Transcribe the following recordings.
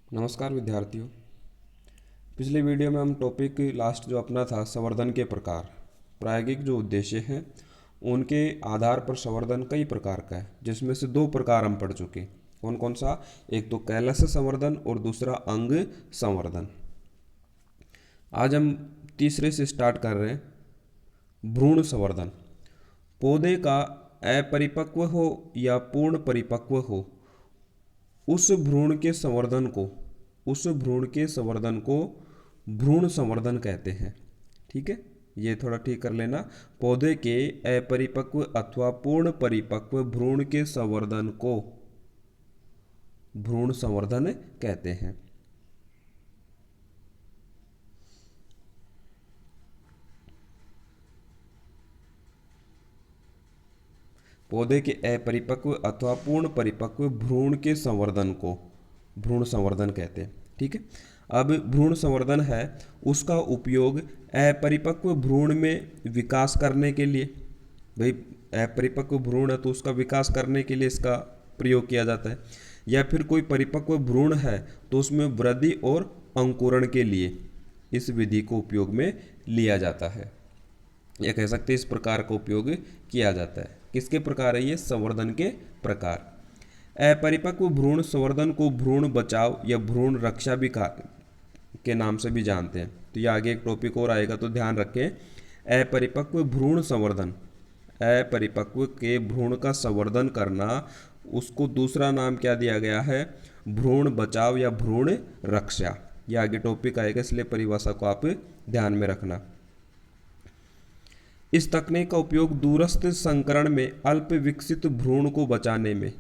नमस्कार विद्यार्थियों। पिछले वीडियो में हम टॉपिक लास्ट जो अपना था संवर्धन के प्रकार, प्रायोगिक जो उद्देश्य हैं उनके आधार पर संवर्धन कई प्रकार का है, जिसमें से दो प्रकार हम पढ़ चुके। कौन कौन सा? एक तो कैलस संवर्धन और दूसरा अंग संवर्धन। आज हम तीसरे से स्टार्ट कर रहे हैं। भ्रूण संवर्धन। पौधे का अपरिपक्व हो या पूर्ण परिपक्व हो, उस भ्रूण के संवर्धन को भ्रूण संवर्धन कहते हैं। ठीक है, ये थोड़ा ठीक कर लेना। पौधे के अपरिपक्व अथवा पूर्ण परिपक्व भ्रूण के संवर्धन को भ्रूण संवर्धन कहते हैं। पौधे के अपरिपक्व अथवा पूर्ण परिपक्व भ्रूण के संवर्धन को भ्रूण संवर्धन कहते हैं। ठीक है, अब भ्रूण संवर्धन है उसका उपयोग अपरिपक्व भ्रूण में विकास करने के लिए, भाई अपरिपक्व भ्रूण है तो उसका विकास करने के लिए इसका प्रयोग किया जाता है, या फिर कोई परिपक्व भ्रूण है तो उसमें वृद्धि और अंकुरण के लिए इस विधि को उपयोग में लिया जाता है, या कह सकते हैं इस प्रकार का उपयोग किया जाता है। किसके प्रकार है ये? संवर्धन के प्रकार। अपरिपक्व भ्रूण संवर्धन को भ्रूण बचाव या भ्रूण रक्षा भी के नाम से भी जानते हैं। तो ये आगे एक टॉपिक और आएगा, तो ध्यान रखें। अपरिपक्व भ्रूण संवर्धन, अपरिपक्व के भ्रूण का संवर्धन करना, उसको दूसरा नाम क्या दिया गया है? भ्रूण बचाव या भ्रूण रक्षा। ये आगे टॉपिक आएगा, इसलिए परिभाषा को आप ध्यान में रखना। इस तकनीक का उपयोग दूरस्थ संकरण में अल्प विकसित भ्रूण को बचाने में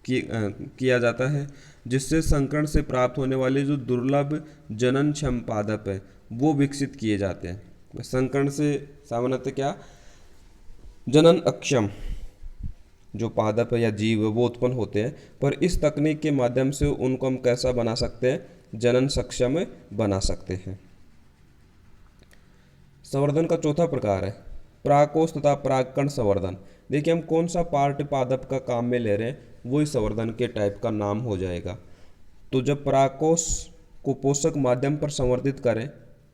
किया जाता है, जिससे संकरण से प्राप्त होने वाले जो दुर्लभ जननक्षम पादप है वो विकसित किए जाते हैं। संकरण से सामान्यतः क्या जनन अक्षम जो पादप है या जीव है वो उत्पन्न होते हैं, पर इस तकनीक के माध्यम से उनको हम कैसा बना सकते हैं? जनन सक्षम बना सकते हैं। संवर्धन का चौथा प्रकार है परागकोश तथा परागकण संवर्धन। देखिए हम कौन सा पार्ट पादप का काम में ले रहे हैं, वही संवर्धन के टाइप का नाम हो जाएगा। तो जब परागकोश को पोषक माध्यम पर संवर्धित करें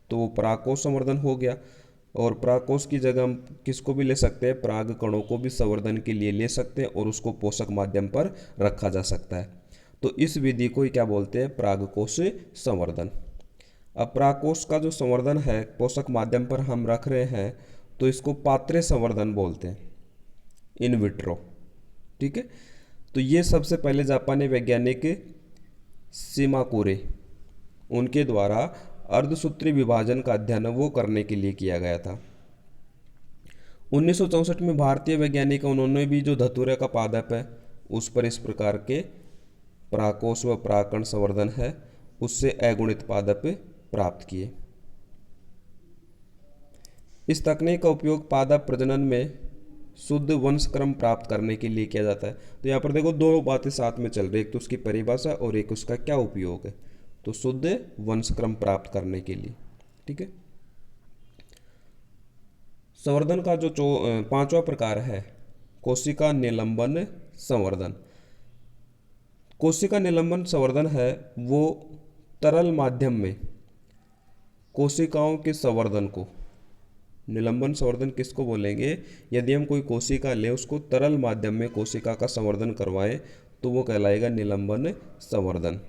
तो वो परागकोश संवर्धन हो गया, और परागकोश की जगह हम किसको भी ले सकते हैं? पराग कणों को भी संवर्धन के लिए ले सकते हैं और उसको पोषक माध्यम पर रखा जा सकता है। तो इस विधि को क्या बोलते हैं? परागकोश संवर्धन। अब परागकोश का जो संवर्धन है पोषक माध्यम पर हम रख रहे हैं तो इसको पात्रे संवर्धन बोलते हैं, इन विट्रो। ठीक है, तो ये सबसे पहले जापानी वैज्ञानिक शिमाकुरे उनके द्वारा अर्धसूत्री विभाजन का अध्ययन वो करने के लिए किया गया था। 1964 में भारतीय वैज्ञानिक उन्होंने भी जो धतूरे का पादप है उस पर इस प्रकार के परागकोश व परागकण संवर्धन है उससे अगुणित पादप प्राप्त किए। इस तकनीक का उपयोग पादप प्रजनन में शुद्ध वंशक्रम प्राप्त करने के लिए किया जाता है। तो यहाँ पर देखो दो बातें साथ में चल रही, एक तो उसकी परिभाषा और एक उसका क्या उपयोग है। तो शुद्ध वंशक्रम प्राप्त करने के लिए। ठीक है, संवर्धन का जो पांचवा प्रकार है कोशिका निलंबन संवर्धन। कोशिका निलंबन संवर्धन है वो तरल माध्यम में कोशिकाओं के संवर्धन को, निलंबन संवर्धन किसको बोलेंगे? यदि हम कोई कोशिका ले उसको तरल माध्यम में कोशिका का संवर्धन करवाएं तो वो कहलाएगा निलंबन संवर्धन।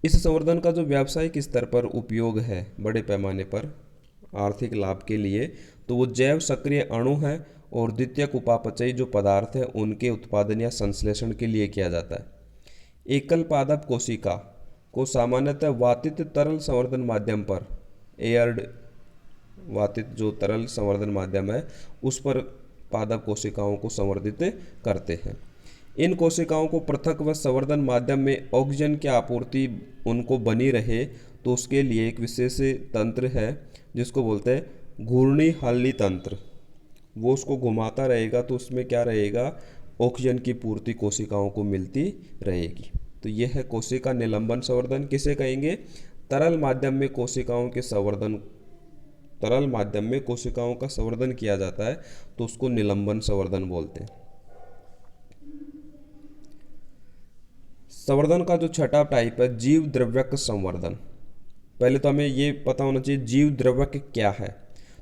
इस संवर्धन का जो व्यावसायिक स्तर पर उपयोग है बड़े पैमाने पर आर्थिक लाभ के लिए, तो वो जैव सक्रिय अणु है और द्वितीयक उपापचयी जो पदार्थ है उनके उत्पादन या संश्लेषण के लिए किया जाता है। एकल पादप कोशिका को सामान्यतः वातित तरल संवर्धन माध्यम पर, एयर्ड वातित जो तरल संवर्धन माध्यम है उस पर पादप कोशिकाओं को संवर्धित करते हैं। इन कोशिकाओं को पृथक व संवर्धन माध्यम में ऑक्सीजन की आपूर्ति उनको बनी रहे तो उसके लिए एक विशेष तंत्र है जिसको बोलते हैं घूर्णी हल्ली तंत्र। वो उसको घुमाता रहेगा तो उसमें क्या रहेगा? ऑक्सीजन की पूर्ति कोशिकाओं को मिलती रहेगी। तो यह है कोशिका निलंबन संवर्धन। किसे कहेंगे? तरल माध्यम में कोशिकाओं के संवर्धन, तरल माध्यम में कोशिकाओं का संवर्धन किया जाता है तो उसको निलंबन संवर्धन बोलते हैं। संवर्धन का जो छठा टाइप है जीव द्रव्यक संवर्धन। पहले तो हमें ये पता होना चाहिए जीव द्रव्यक क्या है।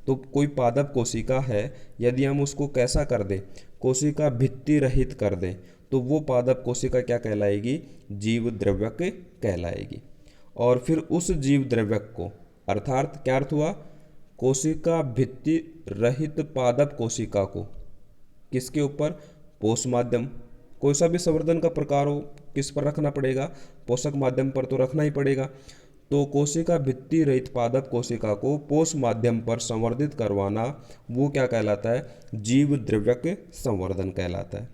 तो कोई पादप कोशिका है, यदि हम उसको कैसा कर दें, कोशिका भित्ति रहित कर दें, तो वो पादप कोशिका क्या कहलाएगी, जीव द्रव्यक कहलाएगी। और फिर उस जीव द्रव्यक को, अर्थात क्या अर्थ हुआ, कोशिका भित्ति रहित पादप कोशिका को किसके ऊपर, पोष माध्यम, कोई सा भी संवर्धन का प्रकार हो किस पर रखना पड़ेगा, पोषक माध्यम पर तो रखना ही पड़ेगा। तो कोशिका भित्ति रहित पादप कोशिका को पोष माध्यम पर संवर्धित करवाना, वो क्या कहलाता है, जीव द्रव्यक संवर्धन कहलाता है।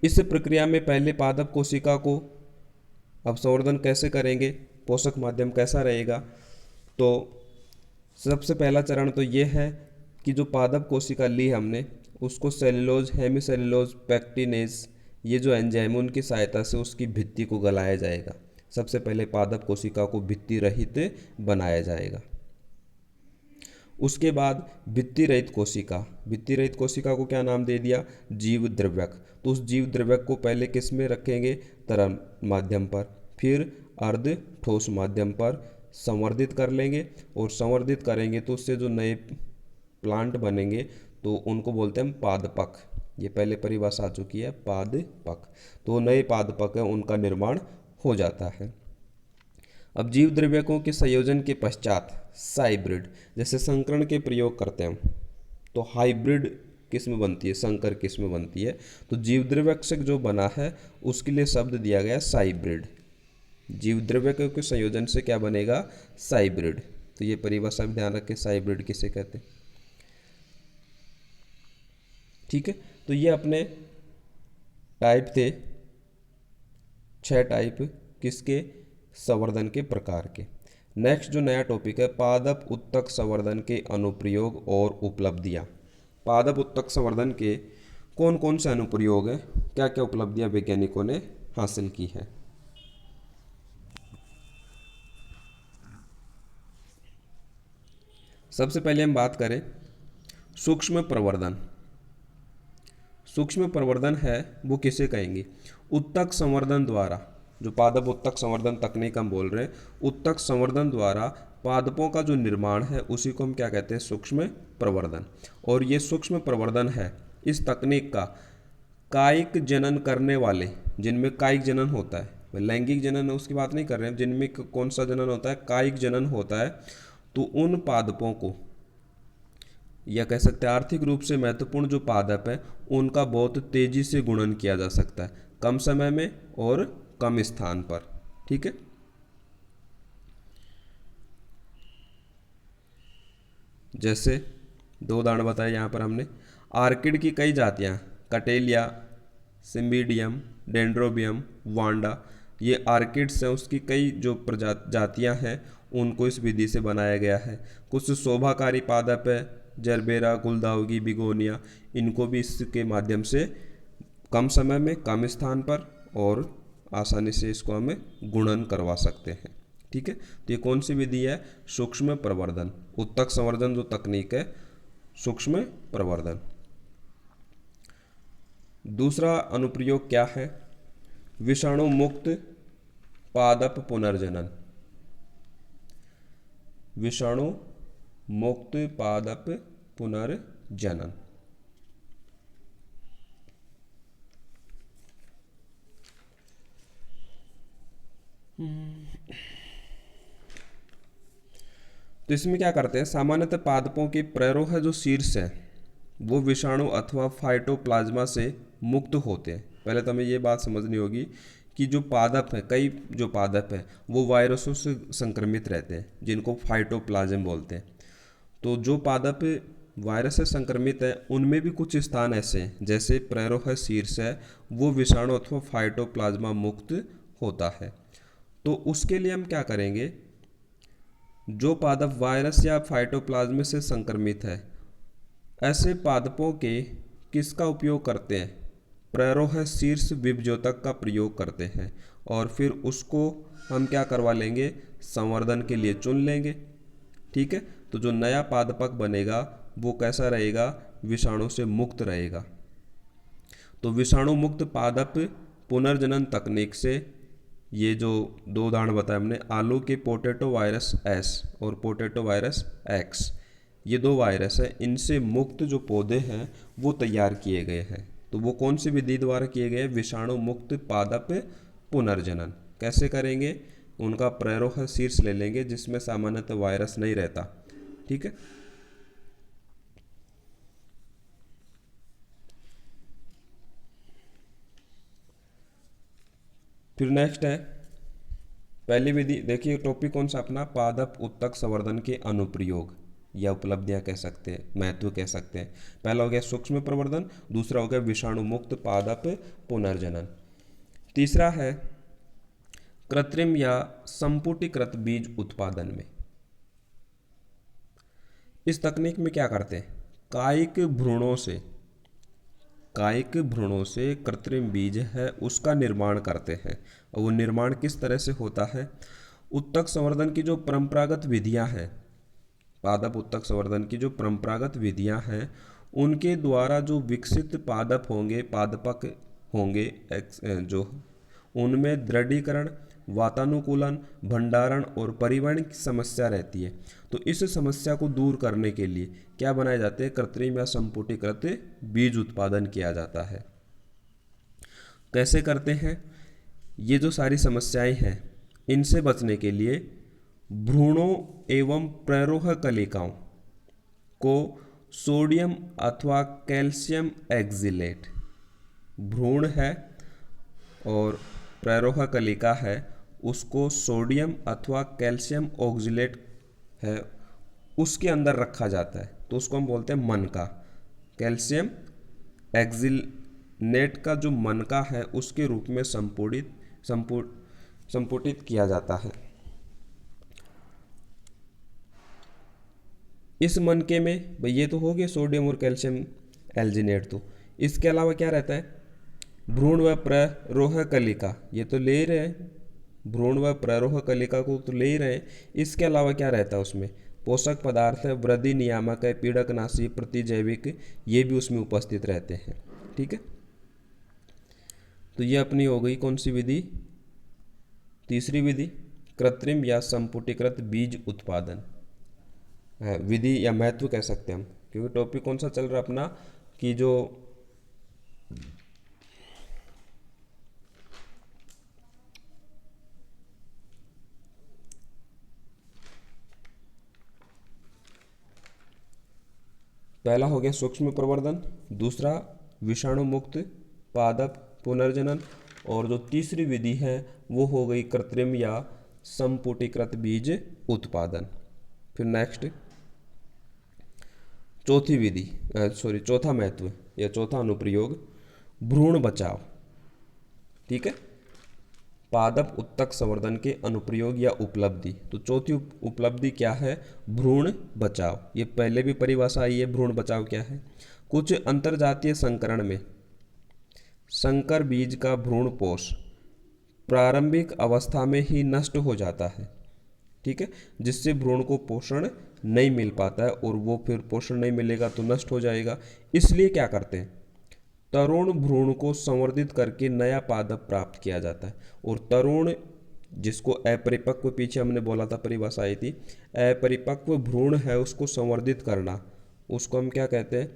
इस प्रक्रिया में पहले पादप कोशिका को अब संवर्धन कैसे करेंगे, पोषक माध्यम कैसा रहेगा, तो सबसे पहला चरण तो ये है कि जो पादप कोशिका ली हमने उसको सेल्यूलोज, हेमीसेल्यूलोज, पैक्टिनेज, ये जो एंजाइम उनकी सहायता से उसकी भित्ति को गलाया जाएगा। सबसे पहले पादप कोशिका को भित्ति रहित बनाया जाएगा। उसके बाद भित्ति रहित कोशिका को क्या नाम दे दिया, जीव द्रव्यक। तो उस जीव द्रव्यक को पहले किस में रखेंगे, तरल माध्यम पर, फिर अर्ध ठोस माध्यम पर संवर्धित कर लेंगे। और संवर्धित करेंगे तो उससे जो नए प्लांट बनेंगे तो उनको बोलते हैं पादपक। ये पहले परिभाषा आ चुकी है, पादपक। तो नए पादपक है, उनका निर्माण हो जाता है। अब जीव द्रव्यकों के संयोजन के पश्चात हाइब्रिड, जैसे संकरण के प्रयोग करते हैं तो हाइब्रिड किस्म बनती है, संकर किस्म बनती है। तो जीव द्रव्यक से जो बना है उसके लिए शब्द दिया गया हाइब्रिड। जीव द्रव्यकों के संयोजन से क्या बनेगा, हाइब्रिड। तो ये परिभाषा भी ध्यान रखें, हाइब्रिड किसे कहते हैं। ठीक है, तो ये अपने टाइप थे, 6 टाइप किसके, संवर्धन के प्रकार के। नेक्स्ट जो नया टॉपिक है, पादप उत्तक संवर्धन के अनुप्रयोग और उपलब्धियां। पादप उत्तक संवर्धन के कौन कौन से अनुप्रयोग हैं, क्या क्या उपलब्धियां वैज्ञानिकों ने हासिल की है। सबसे पहले हम बात करें सूक्ष्म प्रवर्धन। सूक्ष्म प्रवर्धन है वो किसे कहेंगे, उत्तक संवर्धन द्वारा, जो पादप उत्तक संवर्धन तकनीक हम बोल रहे हैं, उत्तक संवर्धन द्वारा पादपों का जो निर्माण है उसी को हम क्या कहते हैं, सूक्ष्म प्रवर्धन। और ये सूक्ष्म प्रवर्धन है इस तकनीक का कायिक जनन करने वाले, जिनमें कायिक जनन होता है, लैंगिक जनन उसकी बात नहीं कर रहे हैं, जिनमें कौन सा जनन होता है, कायिक जनन होता है, तो उन पादपों को, या कह सकते हैं आर्थिक रूप से महत्वपूर्ण जो पादप है उनका बहुत तेजी से गुणन किया जा सकता है, कम समय में और कम स्थान पर। ठीक है, जैसे 2 उदाहरण बताए यहाँ पर हमने। आर्किड की कई जातियाँ, कटेलिया, सिम्बिडियम, डेंड्रोबियम, वांडा, ये आर्किड्स हैं, उसकी कई जो जातियाँ हैं उनको इस विधि से बनाया गया है। कुछ शोभाकारी पादप है, जरबेरा, गुलदाउदी, बिगोनिया, इनको भी इसके माध्यम से कम समय में कम स्थान पर और आसानी से इसको हमें गुणन करवा सकते हैं। ठीक है, तो ये कौन सी विधि है, सूक्ष्म प्रवर्धन। उत्तक संवर्धन जो तकनीक है, सूक्ष्म प्रवर्धन। दूसरा अनुप्रयोग क्या है, विषाणु मुक्त पादप पुनर्जनन। विषाणु मुक्त पादप पुनर्जनन। तो इसमें क्या करते हैं, सामान्यतः पादपों के प्ररोह जो शीर्ष है वो विषाणु अथवा फाइटोप्लाज्मा से मुक्त होते हैं। पहले तो हमें ये बात समझनी होगी कि जो पादप है, कई जो पादप है वो वायरसों से संक्रमित रहते हैं, जिनको फाइटोप्लाज्म बोलते हैं। तो जो पादप वायरस से संक्रमित है उनमें भी कुछ स्थान ऐसे हैं, जैसे प्ररोह शीर्ष है वो विषाणु अथवा फाइटोप्लाज्मा मुक्त होता है। तो उसके लिए हम क्या करेंगे, जो पादप वायरस या फाइटोप्लाज्म से संक्रमित है, ऐसे पादपों के किसका उपयोग करते हैं, प्ररोह शीर्ष विभजोतक का प्रयोग करते हैं। और फिर उसको हम क्या करवा लेंगे, संवर्धन के लिए चुन लेंगे। ठीक है, तो जो नया पादपक बनेगा वो कैसा रहेगा, विषाणु से मुक्त रहेगा। तो विषाणु मुक्त पादप पुनर्जनन तकनीक से ये जो दो उदाहरण बताए हमने, आलू के पोटैटो वायरस एस और पोटैटो वायरस एक्स, ये दो वायरस है, इनसे मुक्त जो पौधे हैं वो तैयार किए गए हैं। तो वो कौन सी विधि द्वारा किए गए? विषाणु मुक्त पादप पुनर्जनन। कैसे करेंगे? उनका प्ररोह शीर्ष ले लेंगे जिसमें सामान्यतः वायरस नहीं रहता। ठीक है। फिर नेक्स्ट है पहली विधि। देखिए टॉपिक कौन सा अपना, पादप उत्तक संवर्धन के अनुप्रयोग या उपलब्धियां कह सकते हैं, महत्व कह सकते हैं। पहला हो गया सूक्ष्म प्रवर्धन, दूसरा हो गया विषाणु मुक्त पादप पुनर्जनन, तीसरा है कृत्रिम या संपुटीकृत बीज उत्पादन में। इस तकनीक में क्या करते हैं? कायिक भ्रूणों से कृत्रिम बीज है उसका निर्माण करते हैं। और वो निर्माण किस तरह से होता है? उत्तक संवर्धन की जो परंपरागत विधियां हैं, पादप उत्तक संवर्धन की जो परंपरागत विधियां हैं, उनके द्वारा जो विकसित पादप होंगे, पादपक होंगे जो, उनमें दृढ़ीकरण, वातानुकूलन, भंडारण और परिवहन की समस्या रहती है। तो इस समस्या को दूर करने के लिए क्या बनाए जाते हैं? कृत्रिम या संपुटीकृत बीज उत्पादन किया जाता है। कैसे करते हैं? ये जो सारी समस्याएं हैं, इनसे बचने के लिए भ्रूणों एवं प्ररोह कलिकाओं को सोडियम अथवा कैल्शियम एक्जिलेट, भ्रूण है और प्ररोह कलिका है, उसको सोडियम अथवा कैल्शियम ऑक्जिलेट है उसके अंदर रखा जाता है। तो उसको हम बोलते हैं मनका। कैल्शियम एक्जिलेट का जो मनका है उसके रूप में संपुटित किया जाता है। इस मनके में भाई ये तो हो गया सोडियम और कैल्शियम एल्जिनेट। तो इसके अलावा क्या रहता है? भ्रूण व प्ररोह कलिका, ये तो ले ही रहे हैं, भ्रूण व प्ररोह कलिका को तो ले ही रहे हैं। इसके अलावा क्या रहता है उसमें? पोषक पदार्थ है, वृद्धि नियामक है, पीड़कनाशी, प्रतिजैविक, ये भी उसमें उपस्थित रहते हैं। ठीक है। तो ये अपनी हो गई कौन सी विधि? तीसरी विधि, कृत्रिम या संपुटीकृत बीज उत्पादन है विधि, या महत्व कह सकते हैं हम, क्योंकि टॉपिक कौन सा चल रहा अपना कि जो पहला हो गया सूक्ष्म प्रवर्धन, दूसरा विषाणु मुक्त पादप पुनर्जनन, और जो तीसरी विधि है वो हो गई कृत्रिम या संपुटीकृत बीज उत्पादन। फिर नेक्स्ट चौथी विधि, चौथा महत्व या चौथा अनुप्रयोग, भ्रूण बचाव। ठीक है। पादप उत्तक संवर्धन के अनुप्रयोग या उपलब्धि। तो चौथी उपलब्धि क्या है? भ्रूण बचाव। ये पहले भी परिभाषा आई है, भ्रूण बचाव क्या है? कुछ अंतरजातीय संकरण में संकर बीज का भ्रूणपोष प्रारंभिक अवस्था में ही नष्ट हो जाता है। ठीक है। जिससे भ्रूण को पोषण नहीं मिल पाता है और वो फिर पोषण नहीं मिलेगा तो नष्ट हो जाएगा। इसलिए क्या करते हैं? तरुण भ्रूण को संवर्धित करके नया पादप प्राप्त किया जाता है। और तरुण जिसको अपरिपक्व, पीछे हमने बोला था परिभाषा आई थी, अपरिपक्व भ्रूण है उसको संवर्धित करना, उसको हम क्या कहते हैं?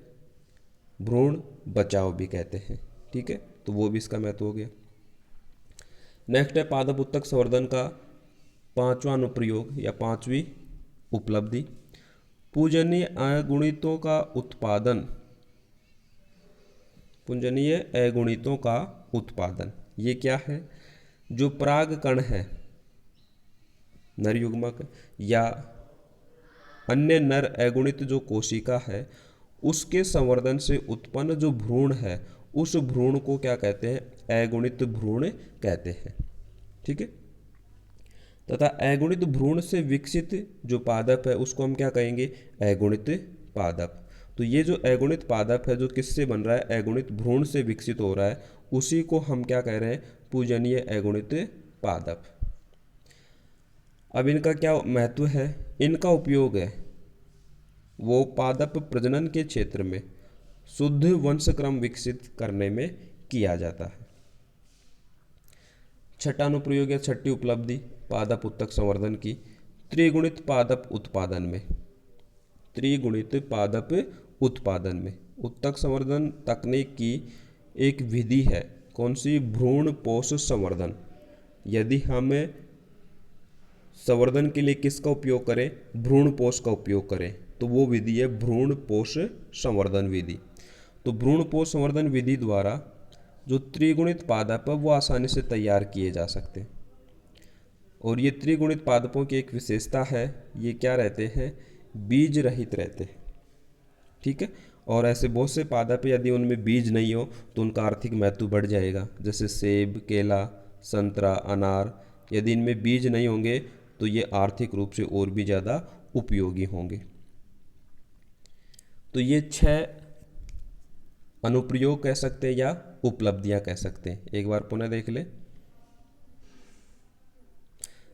भ्रूण बचाव भी कहते हैं। ठीक है। तो वो भी इसका महत्व हो गया। नेक्स्ट है पादप उत्तक संवर्धन का पांचवा अनुप्रयोग या पांचवी उपलब्धि, पूजनीय अगुणितों का उत्पादन। पूजनीय अगुणितों का उत्पादन ये क्या है? जो पराग कण है, नर युग्मक या अन्य नर अगुणित जो कोशिका है, उसके संवर्धन से उत्पन्न जो भ्रूण है, उस भ्रूण को क्या कहते हैं? अगुणित भ्रूण कहते हैं। ठीक है। तथा अगुणित भ्रूण से विकसित जो पादप है उसको हम क्या कहेंगे? अगुणित पादप। तो ये जो अगुणित पादप है जो किससे बन रहा है? अगुणित भ्रूण से विकसित हो रहा है, उसी को हम क्या कह रहे हैं? पूजनीय अगुणित पादप। अब इनका क्या महत्व है? इनका उपयोग है वो पादप प्रजनन के क्षेत्र में शुद्ध वंशक्रम विकसित करने में किया जाता है। छठा अनुप्रयोग या छठी उपलब्धि पादप उत्तक संवर्धन की त्रिगुणित पादप उत्पादन में, त्रिगुणित पादप उत्पादन में उत्तक संवर्धन तकनीक की एक विधि है। कौन सी? भ्रूण पोष संवर्धन। यदि हम संवर्धन के लिए किसका उपयोग करें? भ्रूण पोष का उपयोग करें, तो वो विधि है भ्रूण पोष संवर्धन विधि। तो भ्रूण पोष संवर्धन विधि द्वारा जो त्रिगुणित पादप है वो आसानी से तैयार किए जा सकते हैं। और ये त्रिगुणित पादपों की एक विशेषता है, ये क्या रहते हैं? बीज रहित रहते हैं। ठीक है। और ऐसे बहुत से पादप यदि उनमें बीज नहीं हो तो उनका आर्थिक महत्व बढ़ जाएगा, जैसे सेब, केला, संतरा, अनार। यदि इनमें बीज नहीं होंगे तो ये आर्थिक रूप से और भी ज़्यादा उपयोगी होंगे। तो ये 6 अनुप्रयोग कह सकते हैं या उपलब्धियां कह सकते हैं। एक बार पुनः देख लें।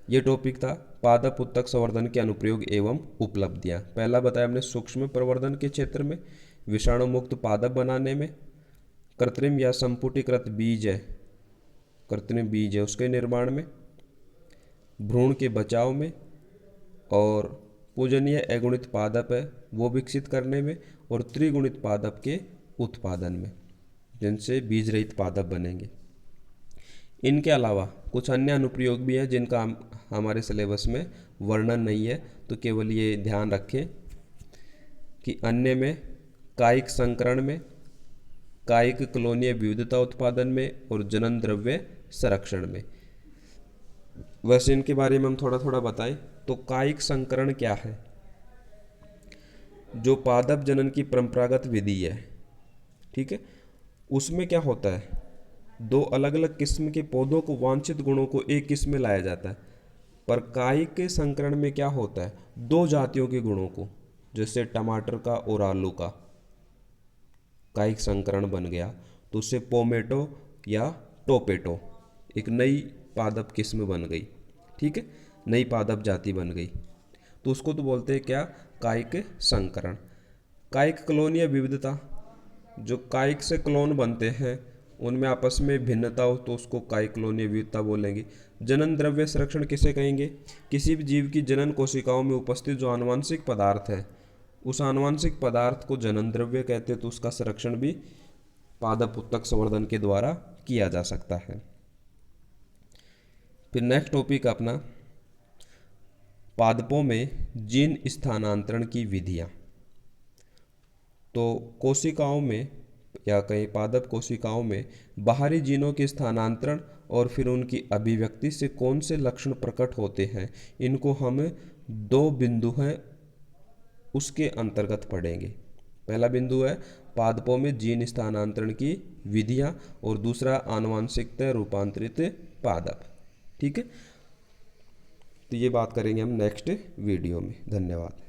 ये टॉपिक था पादप उत्तक संवर्धन के अनुप्रयोग एवं उपलब्धियां। पहला बताया हमने सूक्ष्म प्रवर्धन के क्षेत्र में, विषाणु मुक्त पादप बनाने में, कृत्रिम या संपुटीकृत बीज है, कृत्रिम बीज है उसके निर्माण में, भ्रूण के बचाव में, और पूजनीय अगुणित पादप है वो विकसित करने में, और त्रिगुणित पादप के उत्पादन में, जिनसे बीज रहित पादप बनेंगे। इनके अलावा कुछ अन्य अनुप्रयोग भी हैं जिनका हमारे सिलेबस में वर्णन नहीं है, तो केवल ये ध्यान रखें कि अन्य में कायिक संकरण में, कायिक कलोनीय विविधता उत्पादन में, और जनन द्रव्य संरक्षण में। वैसे इनके बारे में हम थोड़ा थोड़ा बताएं तो कायिक संकरण क्या है? जो पादप जनन की परंपरागत विधि है, ठीक है, उसमें क्या होता है? 2 अलग अलग किस्म के पौधों को, वांछित गुणों को एक किस्म में लाया जाता है। पर कायिक के संकरण में क्या होता है? 2 जातियों के गुणों को, जैसे टमाटर का और आलू का कायिक संकरण बन गया, तो उससे पोमेटो या टोपेटो एक नई पादप किस्म बन गई। ठीक है, नई पादप जाति बन गई, तो उसको तो बोलते हैं क्या? कायिक संकरण। कायिक कलोनीय विविधता, जो कायिक से क्लोन बनते हैं उनमें आपस में भिन्नता हो तो उसको कायिक कलोनीय विविधता बोलेंगे। जनन द्रव्य संरक्षण किसे कहेंगे? किसी भी जीव की जनन कोशिकाओं में उपस्थित जो आनुवंशिक पदार्थ है, उस आनुवंशिक पदार्थ को जनन द्रव्य कहते हैं, तो उसका संरक्षण भी पादप उत्तक संवर्धन के द्वारा किया जा सकता है। फिर नेक्स्ट टॉपिक अपना पादपों में जीन स्थानांतरण की विधियां। तो कोशिकाओं में या कई पादप कोशिकाओं में बाहरी जीनों के स्थानांतरण और फिर उनकी अभिव्यक्ति से कौन से लक्षण प्रकट होते हैं, इनको हम 2 बिंदु हैं उसके अंतर्गत पढ़ेंगे। पहला बिंदु है पादपों में जीन स्थानांतरण की विधियां, और दूसरा आनुवांशिकता रूपांतरित पादप। ठीक है, तो ये बात करेंगे हम नेक्स्ट वीडियो में। धन्यवाद।